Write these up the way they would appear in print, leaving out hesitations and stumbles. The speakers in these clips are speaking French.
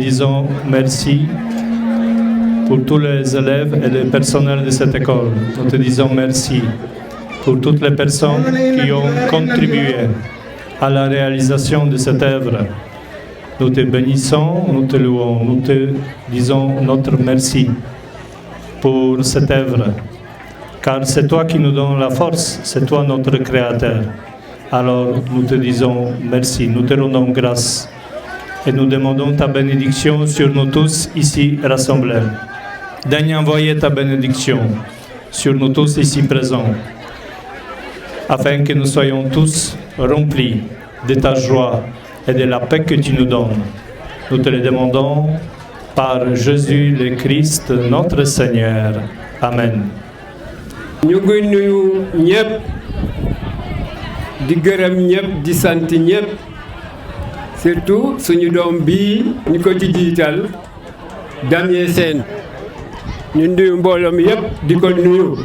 Disons merci pour tous les élèves et le personnel de cette école. Nous te disons merci pour toutes les personnes qui ont contribué à la réalisation de cette œuvre. Nous te bénissons, nous te louons, nous te disons notre merci pour cette œuvre. Car c'est toi qui nous donnes la force, c'est toi notre Créateur. Alors nous te disons merci, nous te rendons grâce. Et nous demandons ta bénédiction sur nous tous ici rassemblés. Daigne envoyer ta bénédiction sur nous tous ici présents, afin que nous soyons tous remplis de ta joie et de la paix que tu nous donnes. Nous te le demandons par Jésus le Christ, notre Seigneur. Amen. ñu ngi nuyu ñëpp di gërëm ñëpp di sant ñëpp. surtout suñu doom bii ñu ko ci jiital Damien Sène ñu nuyu mbooloo mi yëpp di ko nuyu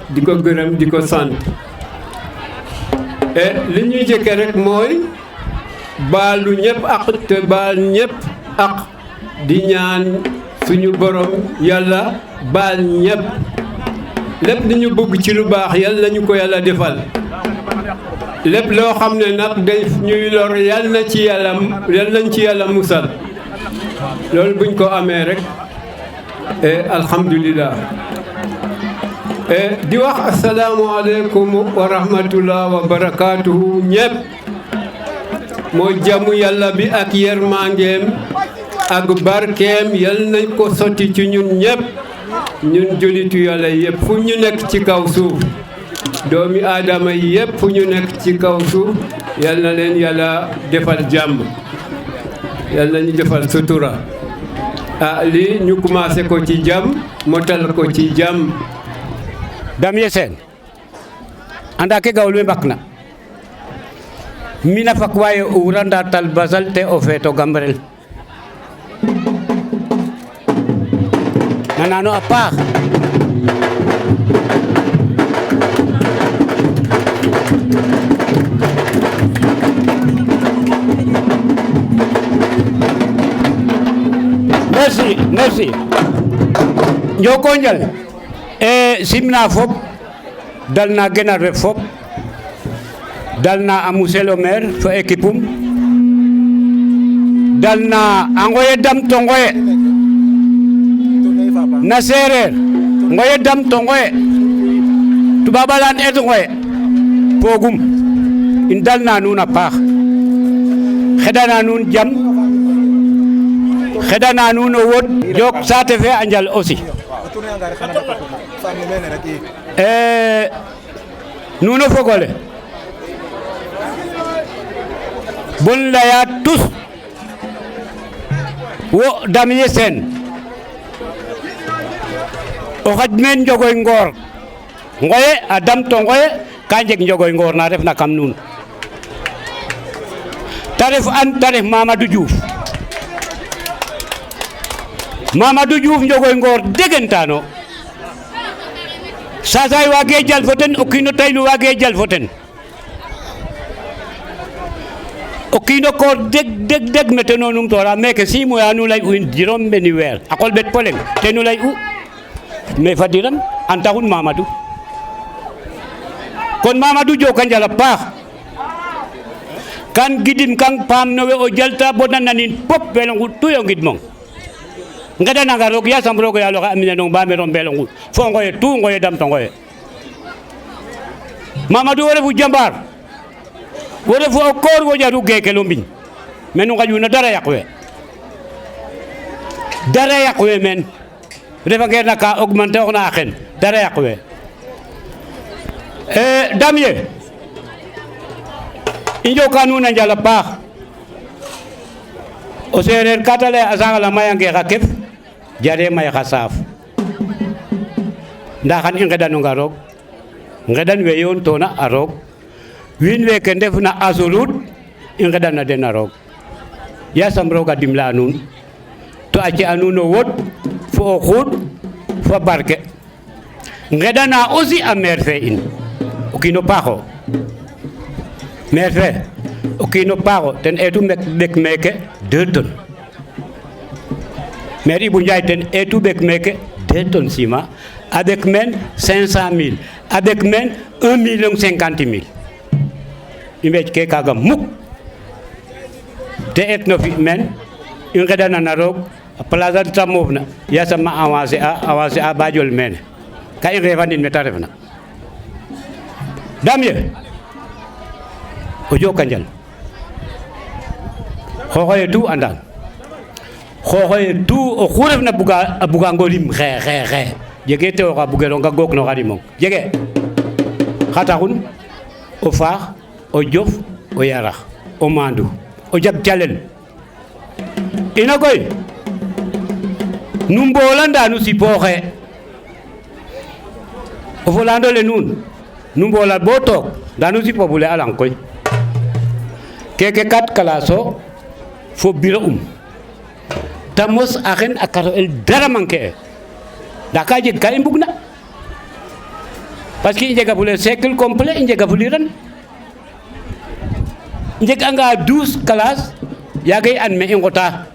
di ko gërëm di ko sant li ñuy jëkke rek mooy baalu ñëpp ak te baal ñëpp ak di ñaan suñu borom yàlla baal ñëpp lépp li ñu bëgg ci lu baax yàlla ñu ko yàlla defal lépp loo xam ne nag day ñuy lor yal nañ ci yàlla musal loolu buñ ko amee rek alhamdulilah di wax asalaamualeykum wa rahmatullah wa barakaatuhu ñëpp mooy jàmm yàlla bi ak yermangeem ak barkeem yal nañ ko sotti ci ñun ñëpp ñun jullitu yàlla yëpp fu ñu nekk ci kaw suuf doomi aadama yi yëpp fu ñu nekk ci kaw suuf yal na leen yàlla defal jàmm yal na ñu defal sutura lii ñu commencé ko ci jàmm motal ko ci jàmm. Damien Sène anda ke gawul we mbakna mina fak waye o wuranda tal basal te o feeto gambrel nanano a paax merci njoko njal simna fop dalna genar we fop dalna a monsieur le maire fo équipe um dalna a ngoye dam to ngoye na sereer ngoye dam to ngoye tubabalan et ngoye pogum in dalna nuun a paax xedana nuun jam xedana nuun o wod jok saate fe a njal aussi nuun o fogole bon laya tous wo Damien Sène o xaj meen njogoy ngoor ngoye a dam to ngoye ka njeg njogoy ngoor na refna kam nuun ta ref an ta ref Mamadou Diouf njogoy ngoor degentano sasay wage jal fo ten o kiino taylu wage jal fo ten o kiino koor deg mete nonum tora meke 6 mois nu lay u in juróom benni weer a qol bet poleng te nu lay u mais fadiran an taxun Mamadou kon Mamadou joka njal a paax kan gidim kang paam no we o jalta bo nanin pop welongu tuyo ngidmong ngedananga roog yasam roog yaalo xa amina nong ba meron belongu fo ngoye tu ngoye dam to ngoye Mamadou wo refu jambar wo refu o koor wo jaru geekelo mbiñ menu ngaƴuna dara yaq we men refa ngeer na ka augmenter oxna a xen dara yaq we Damien i njoka nuun a njal a paax o seereer ka ta lay a sangala mayange xa kef jare may xa saaf nda xan i ngeɗanonga roog ngeɗan we yoon toona a roog wiin weke ndefna a sulut i ngeɗana den a roog yasam roog a dimle a nuun to a ci a nuun o wod fo o xuuɗ fo barke ngeɗana aussi a maire fe in o kiino paaxo maire fe o kiino paaxo ten eetu ɓek meke 2 tonnes maire Ibou Ndiaye ten et tout bec meke 2 tonnes ciment avec men 500 000 avec men 1 50 000 i mbec ke kaga muk te et no fi men i ngedana na roog a place a ta moof na yasam ma avancer a ba jol mene ka i ngefanin meta refna dam ye o joka njal xoxoye tout andan xoxoye tout o xu refna buga ngolim xe jege te oxa bugeronga gok no xadimong jege xa taxun o faax o jof o yarax o mandu o jag calel ina koy nu mbolanda nu sipooxe o folandole nuun nu mbola bo took nda nu sipofule a lang koy keke 4 classe o fo bureau ta mos a xen a karo el dara manquer e nda ka jeg ka i mbug na parce que i njega fule cycle complet i njega fuliran i njeg anga 12 classe yaga i an me i ngota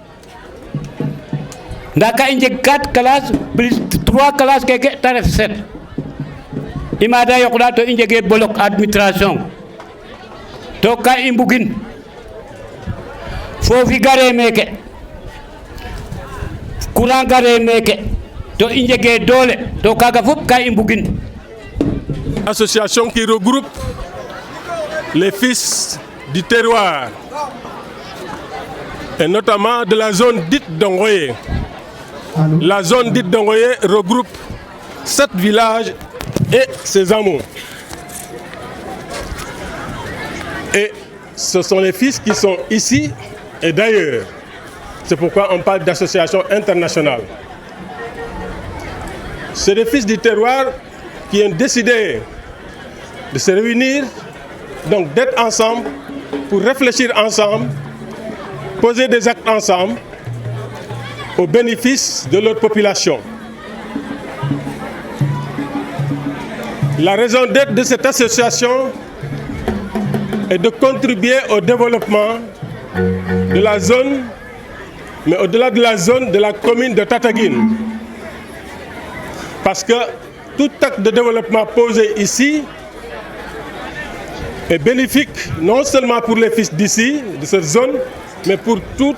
nda ka i njeg 4 classe plus 3 classe keke ta ref 7 i mada yoqna to i njege bloc administration to ka i mbugin foofi gare meke courant gare meke to i njege doole to kaga fop ka i mbugin association qui regroupe les fils du terroir et notamment de la zone dite d'Ongoye. La zone dite d'Ongoye regroupe 7 villages et ses hameaux. Et ce sont les fils qui sont ici et d'ailleurs. C'est pourquoi on parle d'association internationale. C'est les fils du terroir qui ont décidé de se réunir, donc d'être ensemble pour réfléchir ensemble, poser des actes ensemble au bénéfice de leur population. La raison d'être de cette association est de contribuer au développement de la zone, mais au-delà de la zone de la commune de Tataguine. Parce que tout acte de développement posé ici est bénéfique non seulement pour les fils d'ici, de cette zone, mais pour toute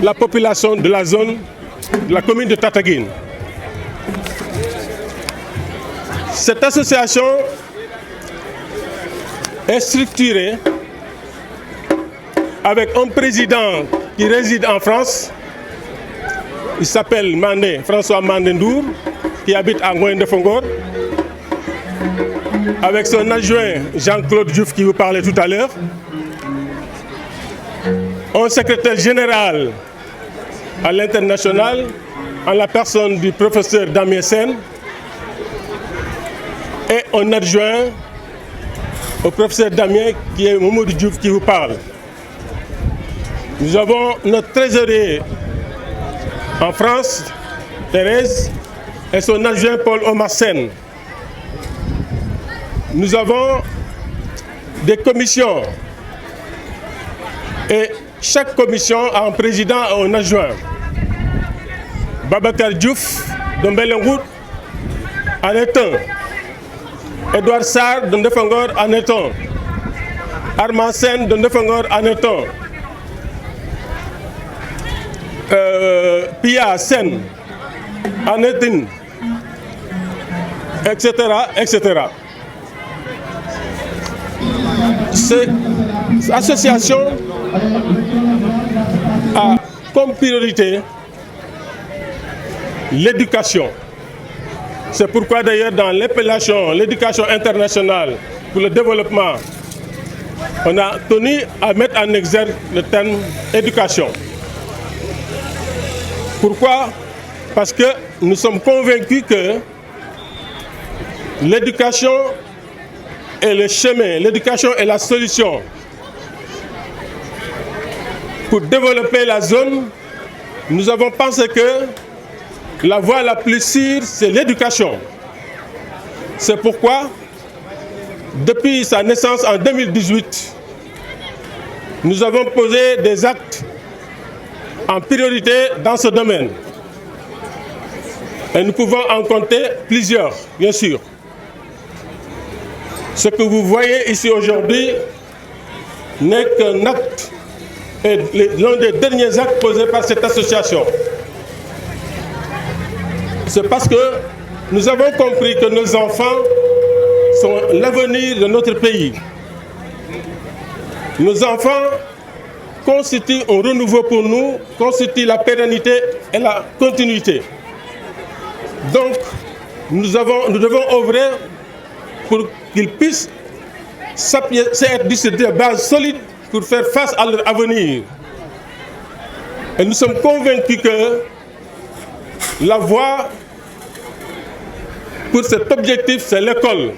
la population de la zone, de la commune de Tataguine. Cette association est structurée avec un président qui réside en France. Il s'appelle Mandé, François Mandendour, qui habite à Ngoyen de Fongor, avec son adjoint Jean-Claude Diouf qui vous parlait tout à l'heure, un secrétaire général à l'international en la personne du professeur Damien Sen et un adjoint au professeur Damien qui est Mamadou Diouf qui vous parle. Nous avons notre trésorier en France, Thérèse, et son adjoint Paul Omar Sen. Nous avons des commissions et chaque commission a un président et un adjoint. Babacar Diouf de Mbelengout en est un. Edouard Sarr de Ndefangor en est un. Armand Sen de Ndefangor en est un. Pia Sen en est une. Etc. etc. Cette association a comme priorité l'éducation. C'est pourquoi d'ailleurs dans l'appellation l'éducation internationale pour le développement, on a tenu à mettre en exergue le terme éducation. Pourquoi? Parce que nous sommes convaincus que l'éducation est le chemin, l'éducation est la solution pour développer la zone. Nous avons pensé que la voie la plus sûre, c'est l'éducation. C'est pourquoi, depuis sa naissance en 2018, nous avons posé des actes en priorité dans ce domaine. Et nous pouvons en compter plusieurs, bien sûr. Ce que vous voyez ici aujourd'hui n'est qu'un acte, et l'un des derniers actes posés par cette association. C'est parce que nous avons compris que nos enfants sont l'avenir de notre pays. Nos enfants constituent un renouveau pour nous, constituent la pérennité et la continuité. Donc, nous devons œuvrer pour qu'ils puissent être sur des bases solides pour faire face à leur avenir. Et nous sommes convaincus que la voie pour cet objectif, c'est l'école.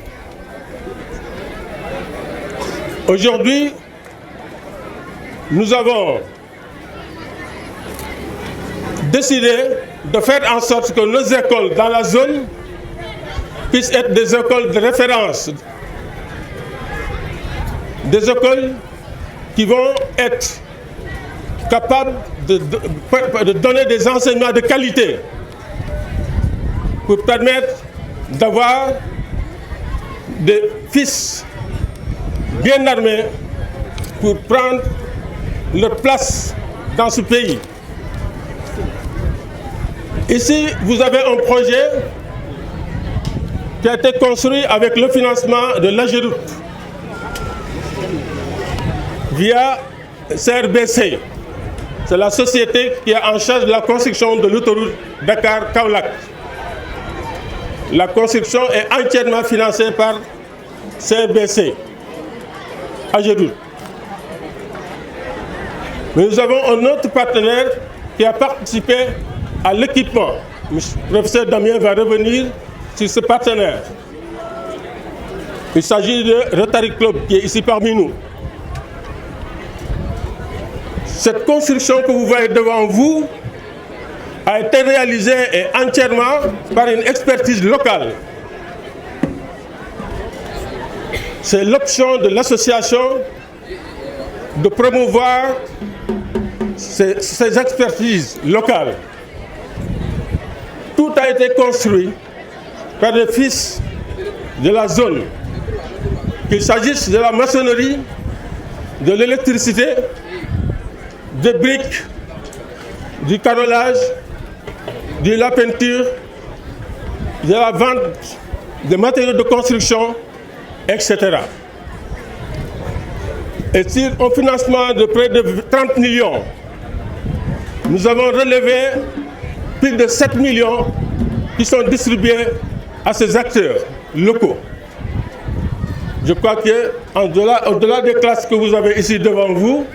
Aujourd'hui, nous avons décidé de faire en sorte que nos écoles dans la zone puissent être des écoles de référence, des écoles qui vont être capables de donner des enseignements de qualité pour permettre d'avoir des fils bien armés pour prendre leur place dans ce pays. Ici, vous avez un projet qui a été construit avec le financement de l'AGEROUTE via CRBC. C'est la société qui est en charge de la construction de l'autoroute Dakar-Kaolack. La construction est entièrement financée par CRBC, AGEROUTE. Mais nous avons un autre partenaire qui a participé à l'équipement. Le professeur Damien va revenir sur ce partenaire. Il s'agit de Rotary Club qui est ici parmi nous. Cette construction que vous voyez devant vous a été réalisée et entièrement par une expertise locale. C'est l'option de l'association de promouvoir ces expertises locales. Tout a été construit par des fils de la zone, qu'il s'agisse de la maçonnerie, de l'électricité, des briques, du carrelage, de la peinture, de la vente des matériaux de construction, etc. Et sur un financement de près de 30 millions, nous avons relevé plus de 7 millions qui sont distribués à ces acteurs locaux. Je crois qu'au-delà des classes que vous avez ici devant vous,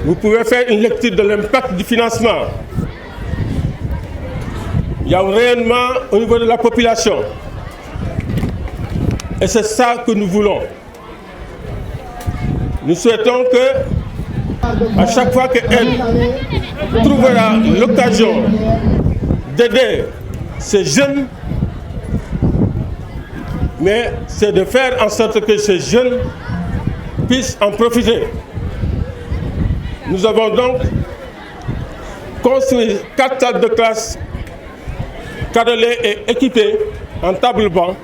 vous pouvez faire une lecture de l'impact du financement. Il y a un rayonnement au niveau de la population. Et c'est ça que nous voulons. Nous souhaitons que, à chaque fois qu'elle trouvera l'occasion d'aider ces jeunes, mais c'est de faire en sorte que ces jeunes puissent en profiter. Nous avons donc construit 4 salles de classe carrelées et équipées en table-banc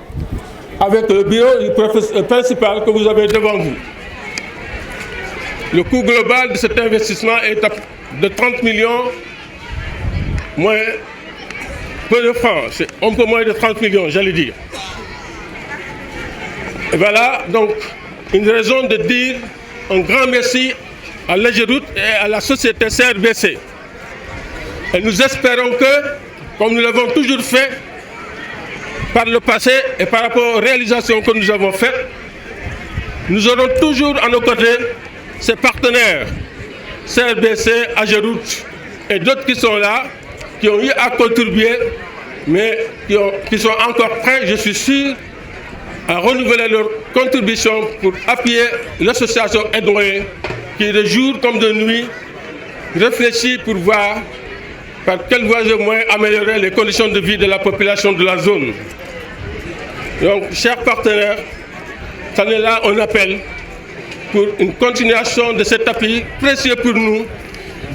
avec le bureau du professeur principal que vous avez devant vous. Le coût global de cet investissement est de 30 millions, moins peu de francs, c'est un peu moins de 30 millions, j'allais dire. Et voilà donc une raison de dire un grand merci à l'AGEROUTE et à la société CRBC. Et nous espérons que, comme nous l'avons toujours fait par le passé et par rapport aux réalisations que nous avons faites, nous aurons toujours à nos côtés ces partenaires, CRBC, AGEROUTE et d'autres qui sont là, qui ont eu à contribuer, mais qui sont encore prêts, je suis sûr, à renouveler leur contribution pour appuyer l'association Edouard, qui de jour comme de nuit réfléchit pour voir par quelle voie et moyen améliorer les conditions de vie de la population de la zone. Donc, chers partenaires, ça est là un appel pour une continuation de cet appui précieux pour nous,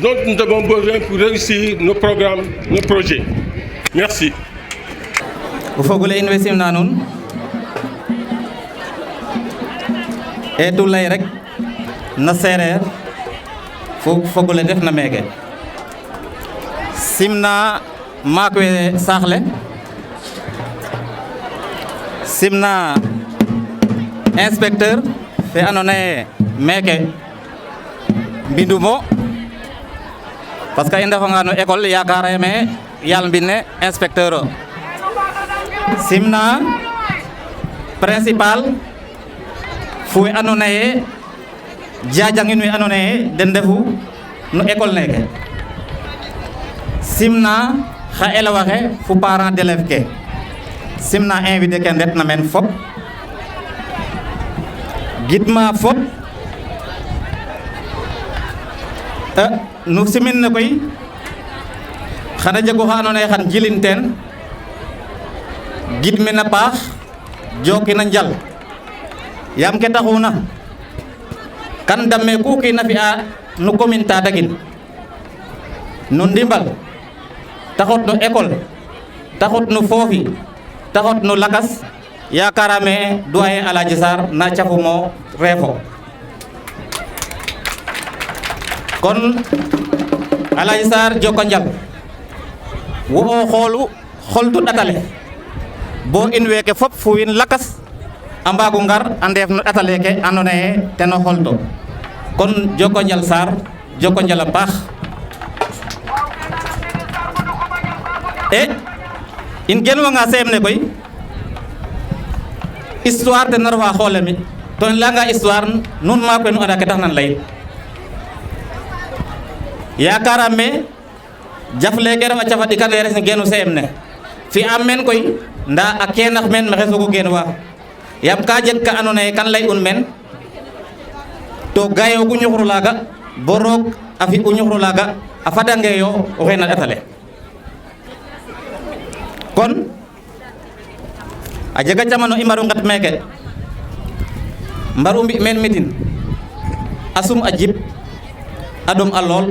dont nous avons besoin pour réussir nos programmes, nos projets. Merci. o fogole in way simna nuun e tu lay rek na sereer fo fogole ndef na meke simna maak we saax le simna inspecteur fe andoona yee meke mbindumo parce que i ndefanga no école yakarame yal mbine inspecteur o simna principal fu we andoona yee jajangin we andoona yee den ndefu no école neke simna xa élève axe fu parents d'élève ke simna invité ke ndet na men fop gidma fop nu simin ne koy xana jego xa andoona yee xan jilin teen gidmin a paax jokin a njal yaam ke taxuna kan dame ku kiina fi'a no commune Tataguine no ndimbal taxot no école taxot no foofi taxot no lakas yakarame doyen Aladji Sarr na cafumo refo kon Aladji Sarr joko njal wo o xoolu xoltu ɗatale bo in weke fop fu win lakas a mbago ngar a ndef no ɗatale ke andoona yee ten o xolto kon joko njal Sarr joko njal a paax e in genwanga seem ne koy histoire ten refa xoole mi to in layanga histoire nuun maak we nu anda ke tax nan layit yakaram me jaf leke ref a cafa ɗikane res genu seem ne fi'am men koy nda a keenax men maxey sogo geen wa yaam ka jeg ka andoona yee kan lay un men to gayoogu ñuxur laaga bo roog a fi'u ñuxur laaga a fadangeeyo o xey na ɗatale kon a jega camano i mbaru nget meke mbaru mbi men meeting a sum a jib a ɗom a lool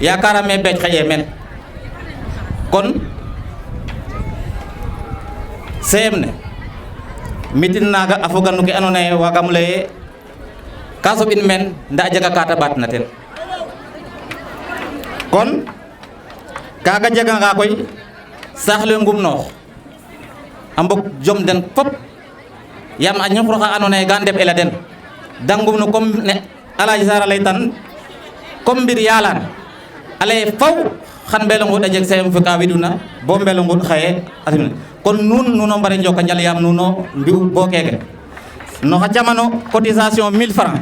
yakarame beej xaƴe men kon CM ne meeting naga a foga no ke andoona yee waagam lay ka soɓin men nda a jega kata ɓaat na ten kon kaga jeganga koy saax le ngumnoox a mbog jom den fop yaam a ñuxur xa andoona yee ga ndeɓ ela den da ngumno comme ne Aladji Sarr a laytan comme mbir yalan a lay faw xan mbelongout a jeg CM fe ka widuna bo mbelongout xaye asimna kon nuno mbare njoka njal yaam nuno mbi'u bo keke no xa camano cotisation 1000 francs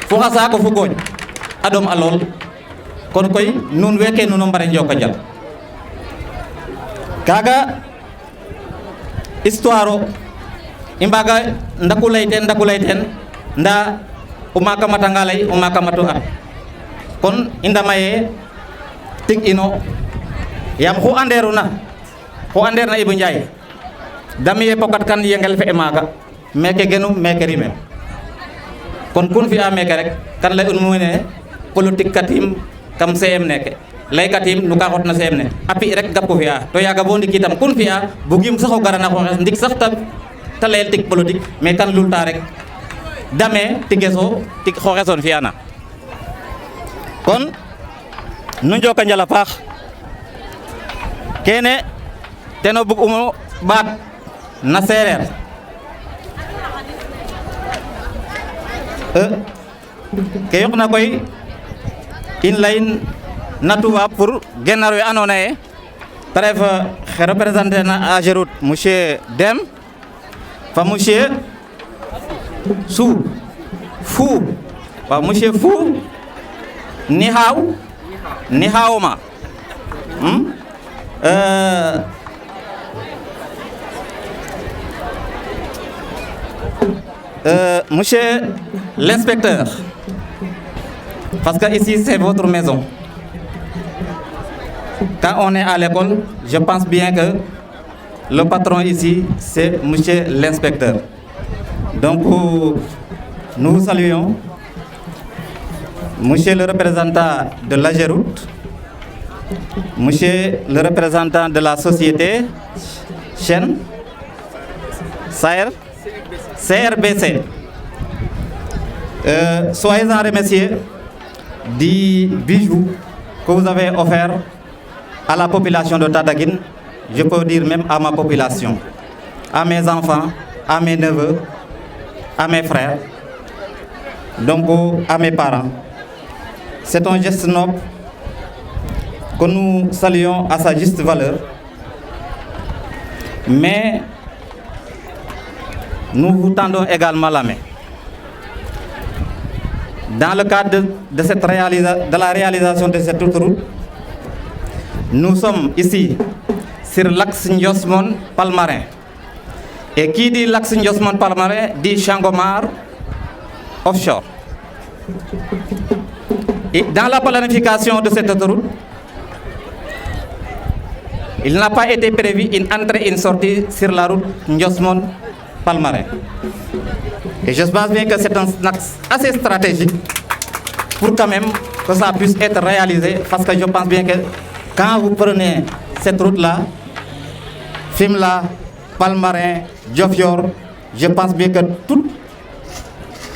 fo xa saako fu gooñ a ɗom a lool kon koy nuun weke nuno mbare njoka njal kaga histoire o i mbaga ndaku lay teen nda o maaka matanga lay o maaka matu at kon i ndama ye tig ino yaam xu anderuna xu anderna Ibou Ndiaye damiye pokat kan yengel fe maaga meke genum meke rimem kon kun fi'a meke rek kan lay un mene politique katim kam CM neke lay katim nu ka xotna CM ne a pi rek gap ko fi'a to yaga bo ndik itam kun fi'a bugim sax o garana xooxes ndik sax ta layel tig politique mais kan lulta rek dame tigeso tig xooxeson fi'ana kon nu njoka njal a paax kene teno bug umo ɓaat na sereer ke yoqna koy in layin na tubaab pour genar we andoona yee te ref xe représenter na Ageroute monsieur Deme fa monsieur Fou wa monsieur Fou ni haaw ma monsieur l'inspecteur, parce que ici c'est votre maison. Quand on est à l'école, je pense bien que le patron ici, c'est monsieur l'inspecteur. Donc, nous vous saluons, monsieur le représentant de l'Ageroute, Monsieur le représentant de la société, chaîne, CRBC, soyez-en remerciés du bijou que vous avez offert à la population de Tataguine, je peux dire même à ma population, à mes enfants, à mes neveux, à mes frères, donc à mes parents. C'est un geste noble que nous saluons à sa juste valeur, mais nous vous tendons également la main. Dans le cadre de la réalisation de cette autoroute, nous sommes ici sur l'axe Ndiosmone-Palmarin. Et qui dit l'axe Ndiosmone-Palmarin dit Sangomar offshore. Et dans la planification de cette autoroute, il n'a pas été prévu une entrée et une sortie sur la route Ndiosmone-Palmarin. Et je pense bien que c'est un axe assez stratégique pour quand même que ça puisse être réalisé, parce que je pense bien que quand vous prenez cette route-là, Fimela, Palmarin, Diofior, je pense bien que tout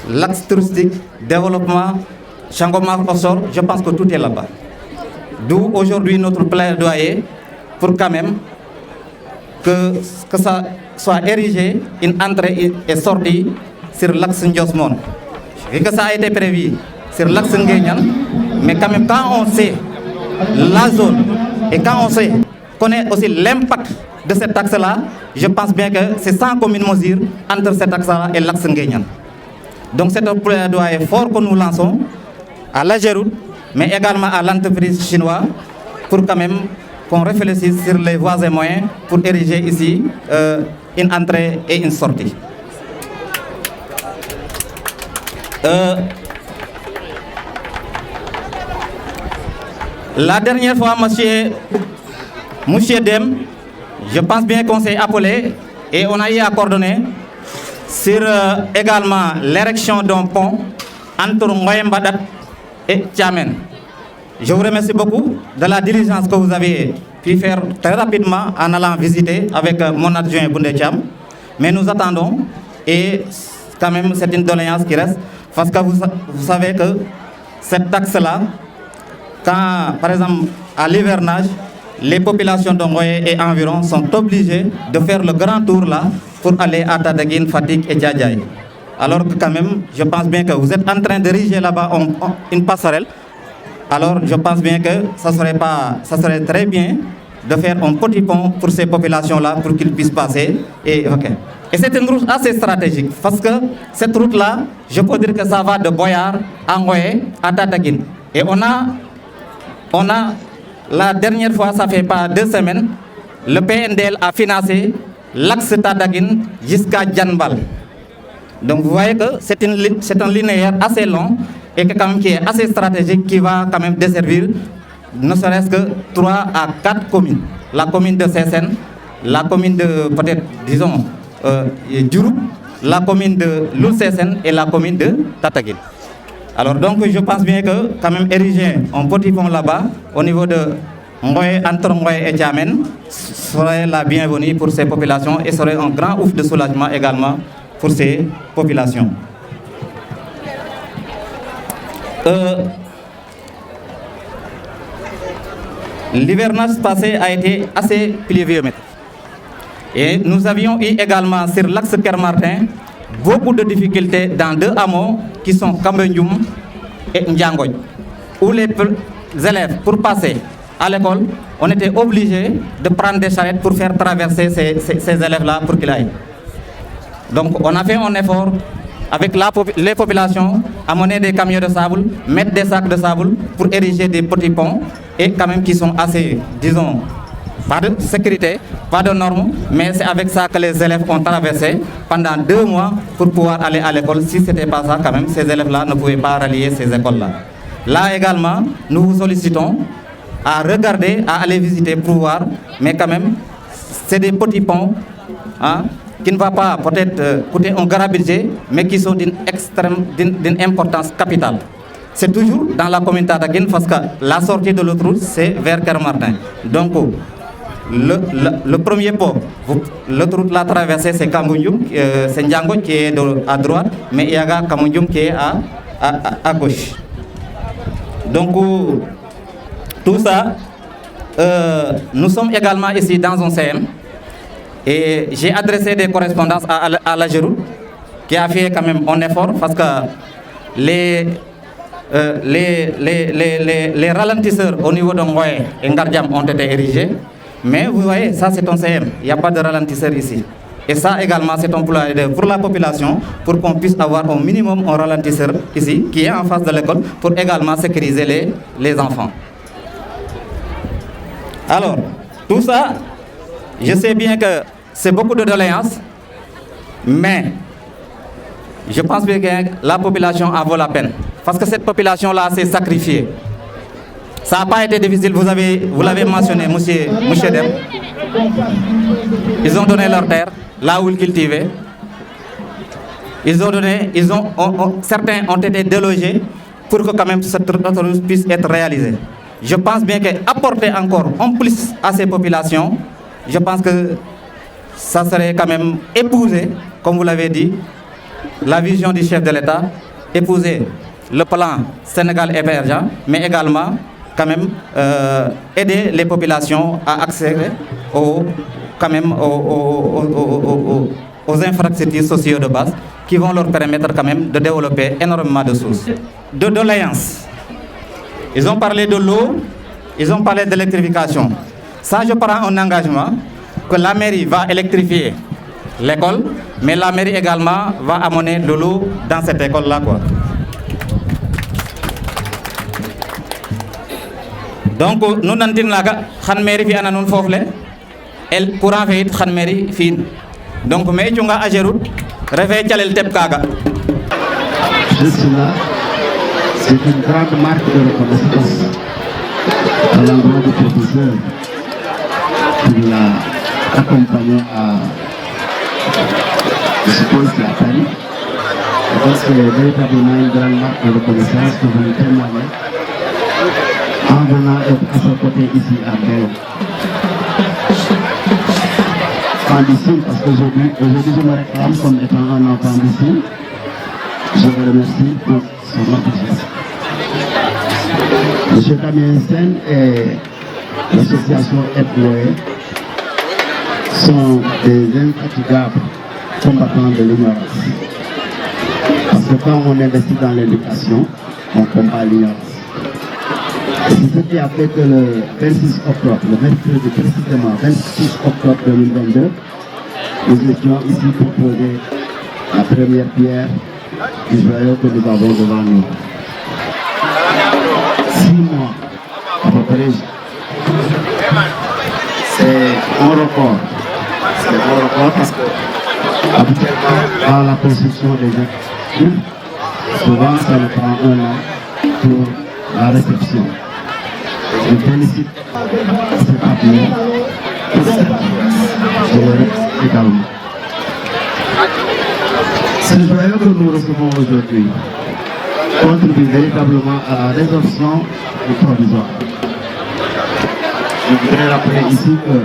l'axe touristique, développement, Sangomar offshore, je pense que tout est là-bas. D'où aujourd'hui notre plaidoyer pour quand même que ça soit érigé, une entrée et sortie sur l'axe Ndiosmone. Et que ça a été prévu sur l'axe Nguénian, mais quand même quand on sait la zone et quand on connaît aussi l'impact de cet axe-là, je pense bien que c'est sans commune mesure entre cet axe-là et l'axe Nguénian. Donc c'est un plaidoyer fort que nous lançons à la Géroute, mais également à l'entreprise chinoise pour quand même qu'on réfléchisse sur les voies et moyens pour ériger ici une entrée et une sortie. La dernière fois, monsieur Dem, je pense bien qu'on s'est appelé et on a eu à coordonner sur également l'érection d'un pont entre Ngoyembadat et Tiamen. Je vous remercie beaucoup de la diligence que vous avez pu faire très rapidement en allant visiter avec mon adjoint Boundé Thiam. Mais nous attendons et quand même c'est une doléance qui reste parce que vous savez que cet axe-là, quand par exemple à l'hivernage, les populations d'Ongoye et environ sont obligées de faire le grand tour là pour aller à Tataguine, Fatick et Diadiaye. Alors que quand même, je pense bien que vous êtes en train d'ériger là-bas une passerelle. Alors je pense bien que ça serait très bien de faire un petit pont pour ces populations-là pour qu'ils puissent passer. Et c'est une route assez stratégique parce que cette route-là, je peux dire que ça va de Boyar à Ngoye à Tataguine. Et on a la dernière fois, ça fait pas 2 semaines, le PNDL a financé l'axe Tataguine jusqu'à Djanbal. Donc vous voyez que c'est un linéaire assez long et quand même qui est assez stratégique, qui va quand même desservir ne serait-ce que 3 à 4 communes. La commune de Sesen, la commune de peut-être disons Djourou, la commune de Loul-Sesen et la commune de Tataguine. Alors donc je pense bien que quand même ériger un petit pont là-bas au niveau de Ngoye, entre Ngoye et Tiamen serait la bienvenue pour ces populations et serait un grand ouf de soulagement également pour ces populations. L'hivernage passé a été assez pluviométrique. Et nous avions eu également sur l'axe Kermartin beaucoup de difficultés dans 2 hameaux qui sont Kambendjoum et Ndiangoy, où les élèves, pour passer à l'école, on était obligés de prendre des charrettes pour faire traverser ces élèves-là pour qu'ils aillent. Donc on a fait un effort avec les populations à mener des camions de sable, mettre des sacs de sable pour ériger des petits ponts et quand même qui sont assez, disons, pas de sécurité, pas de normes, mais c'est avec ça que les élèves ont traversé pendant 2 mois pour pouvoir aller à l'école. Si ce n'était pas ça, quand même, ces élèves-là ne pouvaient pas rallier ces écoles-là. Là également, nous vous sollicitons à regarder, à aller visiter pour voir, mais quand même, c'est des petits ponts qui ne vont pas peut-être coûter un grand budget, mais qui sont d'une importance capitale. c'est toujours dans la commune Tataguine parce que la sortie de l'autoroute, c'est vers Kermartin. Donc, le premier pont, l'autoroute l'a traversé, c'est Kamounjoum, c'est Ndiango qui est à droite, mais il y a Kamounjoum qui est à gauche. Donc, tout ça, nous sommes également ici dans un CM et j'ai adressé des correspondances à la Géroute qui a fait quand même un effort parce que les ralentisseurs au niveau de Ngoye et Ngardiam ont été érigés. Mais vous voyez, ça c'est un CM, il n'y a pas de ralentisseur ici. Et ça également c'est un plaidoyer pour la population, pour qu'on puisse avoir au minimum un ralentisseur ici, qui est en face de l'école, pour également sécuriser les enfants. Alors, tout ça, je sais bien que c'est beaucoup de doléances, mais je pense bien que la population en vaut la peine. Parce que cette population-là s'est sacrifiée. Ça n'a pas été difficile, vous l'avez mentionné, monsieur Dem. Ils ont donné leur terre, là où ils cultivaient. Certains ont été délogés pour que quand même cette autoroute puisse être réalisée. Je pense bien qu'apporter encore en plus à ces populations, je pense que ça serait quand même épouser, comme vous l'avez dit, la vision du chef de l'État, épouser le plan Sénégal émergent, mais également quand même aider les populations à accéder aux infrastructures sociales de base qui vont leur permettre quand même de développer énormément de sources. De doléances. Ils ont parlé de l'eau, ils ont parlé d'électrification. Ça, je prends un engagement que la mairie va électrifier l'école, mais la mairie également va amener de l'eau dans cette école-là, quoi. Donc nous n'entendons pas que mairie fi ananon fofle el courant fait it mairie fin. Donc mais tu nga agerut refait calel tep kaga. Juste là, c'est une grande marque de reconnaissance à l'endroit du professeur qui l'a accompagné à je suppose à Paris. Je pense que c'est véritablement une grande marque de reconnaissance que vous nous témoignez en venant être à ce côté ici à Béo. D'ici, parce qu'aujourd'hui je me réclame comme étant un enfant d'ici. Je vous remercie pour son enthousiasme. M. Damien Sen et l'association FLOE sont des infatigables combattants de l'ignorance. Parce que quand on investit dans l'éducation, on combat l'ignorance. Et c'est ce qui a fait que le 26 octobre, le mercredi précisément 26 octobre 2022, nous étions ici pour poser la première pierre du joyau que nous avons devant nous. 6 mois à peu près, c'est un record. C'est un record parce que habituellement dans la construction des infrastructures, souvent ça nous prend 1 an pour la réception. Je félicite cet appui pour cette je le remercie également. Ce joyau que nous recevons aujourd'hui contribue véritablement à la résorption du provisoire. Je voudrais rappeler ici que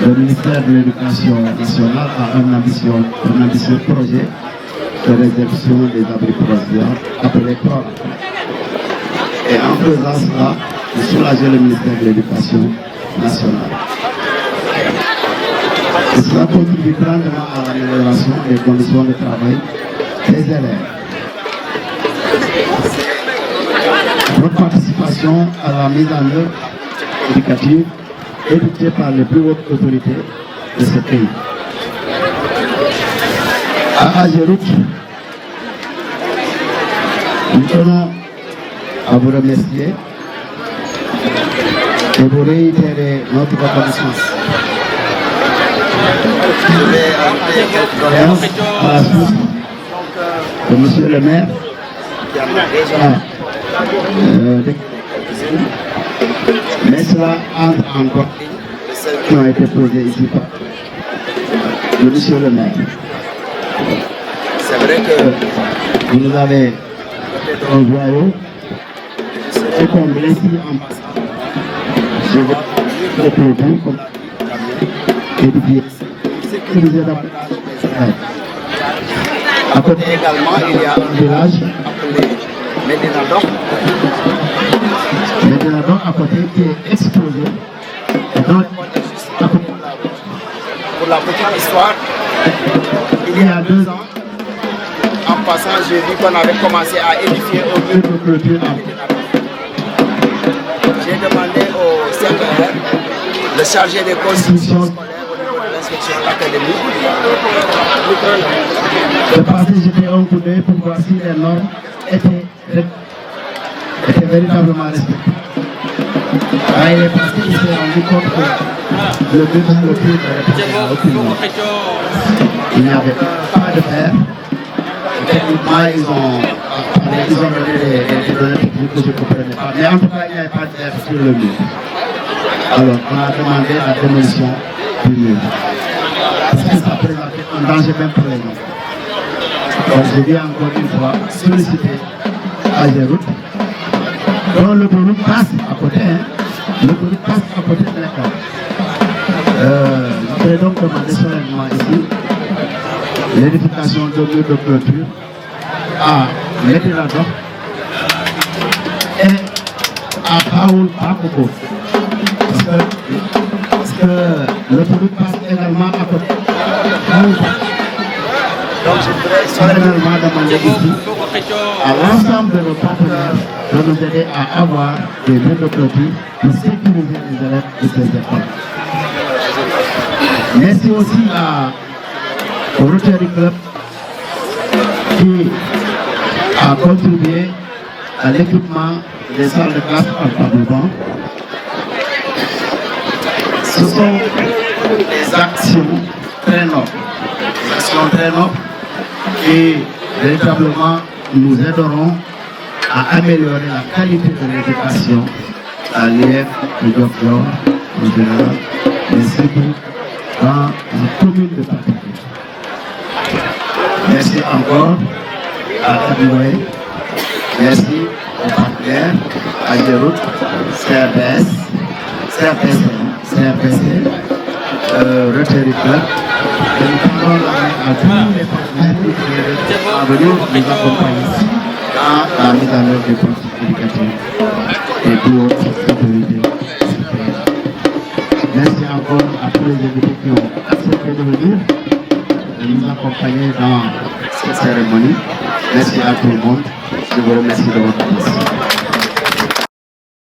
le ministère de l'Éducation nationale a un ambitieux projet de résorption des abris provisoires appelé PROAC. Et en faisant cela, de soulager le ministère de l'Éducation nationale. Et cela contribue grandement à l'amélioration des conditions de travail des élèves. Notre participation à la mise en œuvre éducative est dictée par les plus hautes autorités de ce pays. À Ageroute, nous tenons à vous remercier et vous réitérer notre reconnaissance. Je vais ajouter quelques doléances à la source de monsieur le maire qui en a déjà mais cela entre encore de celles qui ont été posées ici par le monsieur le maire. C'est vrai que vous nous avez un joyau et comblé ici en passant. Je vois les produits comme édifiés, sécurisés d'appellage personnel. À côté également, il y a un village appelé Medina Dok. Medina Dok à côté qui est exposé. Et donc, à côté de la route. Pour la petite histoire, il y a 2 ans, en passant, j'ai vu qu'on avait commencé à édifier un mur de clôture à Medina Dok. J'ai demandé au CPR, le chargé des constructions scolaires au niveau de l'inspection académique, de passer jeter un coup d'œil pour voir si les normes étaient véritablement respectées. Là, il est passé, il s'est rendu compte que le but de clôture n'avait pas aucune norme. Il n'y avait pas de fer. Techniquement, ils ont donné des données techniques que je ne comprenais pas. Mais en tout cas, il n'y avait pas de fer sur le mur. Alors, on a demandé la démolition du mur. Parce que ça présentait un danger même pour les gens. Donc, je viens encore une fois solliciter Ageroute. Donc, le boulot passe à côté. Le boulot passe à côté de l'école. Je voudrais donc demander solennellement ici l'édification de mur de clôture à Medina Dok et à Paoul Pakoko. Parce que le produit passe également à côté. Donc je voudrais solennellement demander ici à l'ensemble de nos partenaires de nous aider à avoir des murs de clôture pour sécuriser les élèves de ces écoles. Merci aussi au Rotary Club qui a contribué à l'équipement des salles de classe en Padoban. Ce sont des actions très nobles. Des actions très nobles qui véritablement nous aideront à améliorer la qualité de l'éducation à l'IF de Diop en général, mais surtout dans la commune de Padoban. Merci encore à Taboué, merci aux partenaires, à Ageroute, CRPS, Rotary Club. Et nous tendons la main à tous les partenaires qui sont venus nous accompagner ici dans la mise en œuvre des politiques éducatives et d'autres autorités. Merci encore à tous les invités qui ont accepté de venir et nous accompagner dans cette cérémonie. Merci à tout le monde. Je vous remercie de votre attention.